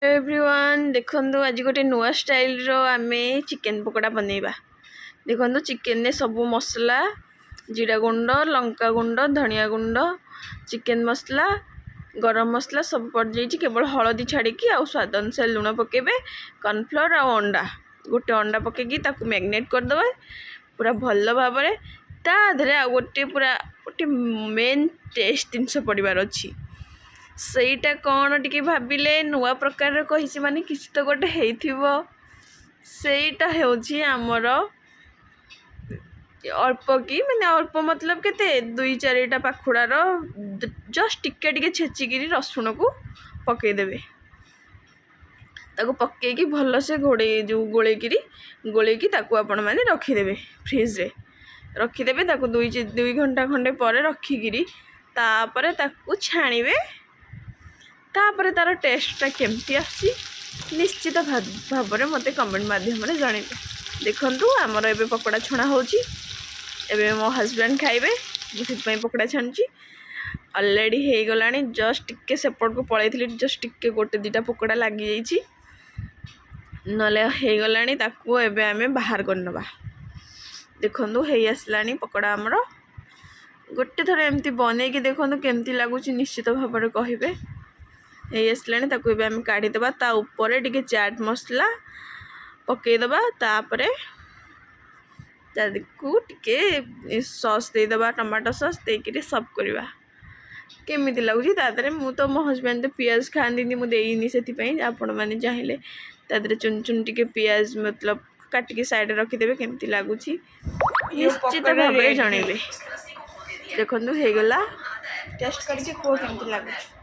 Everyone देखंतु आज गोटे नुआ स्टाइल रो आमे चिकेन पकोड़ा बनैबा। देखंतु चिकेन ने सब मसला जीरा गुंड लंका गुंड धनिया गुंड चिकेन मसला गरम मसला सब पड़ जाइए केवल हलदी छाड़ी आ स्वाद अनुसार लुण पकेबे कॉर्नफ्लोर आ अंडा गोटे अंडा पकेकी ताकू मैग्नेट करदे पूरा भल भाव ता धरे आ गोटे पूरा गोटे मेन टेस्ट जिनस पड़बार अच्छी ସେଇଟା କ'ଣ ଟିକେ ଭାବିଲେ ନୂଆ ପ୍ରକାରର କହିଛି ମାନେ କିଛି ତ ଗୋଟେ ହେଇଥିବ। ସେଇଟା ହେଉଛି ଆମର ଅଳ୍ପ କି ମାନେ ଅଳ୍ପ ମତଲବ କେତେ 2-4ଟା ପାଖୁଡ଼ାର ଜଷ୍ଟ ଟିକେ ଟିକେ ଛେଚିକିରି ରସୁଣକୁ ପକେଇଦେବେ। ତାକୁ ପକେଇକି ଭଲସେ ଗୋଳେଇକି ତାକୁ ଆପଣମାନେ ରଖିଦେବେ ଫ୍ରିଜରେ ରଖିଦେବେ। ତାକୁ 2 ଘଣ୍ଟା ଖଣ୍ଡେ ପରେ ରଖିକିରି ତାପରେ ତାକୁ ଛାଣିବେ। तापर तार टेस्टा केमती आसी निश्चित भाव में मत कमेंट माध्यम जनइबे। देखंतु आमर एबे पकोड़ा छणा होची एबे मो हस्बैंड खाइबे मुझे पकोड़ा छाणुची ऑलरेडी हो गलानी। जस्ट टिके सेपट को पळैथिली जस्ट टिके गोटे 2टा पकोड़ा लागी जाइची नले हो गलानी ताकू एबे आमे बाहर करनबा। देखंतु हेई आसलानी पकोड़ा आमर गोटे थर एमती बनै कि देखंतु केमती लागुची निश्चित भाव में कहिबे। ये आसलानी ताकू एबे आमे काढ़ी देबा ता ऊपर टिके चाट मसला पकई देबा तापरे ताकू टिके सॉस दे देबा टमाटो सॉस देकिरी सर्व करबा। केमिति लागुची तादरे मु तो मो हस्बैंड तो पियाज खांदिनी मु देइनी सेति पई आपण माने चाहिले तादरे चुन चुन टिके पियाज मतलब काटिके साइड रखि देबे केमिति लागुची निश्चित भाव में जणैबे। देखंतु हे गला टेस्ट करके को केमिति लागुची।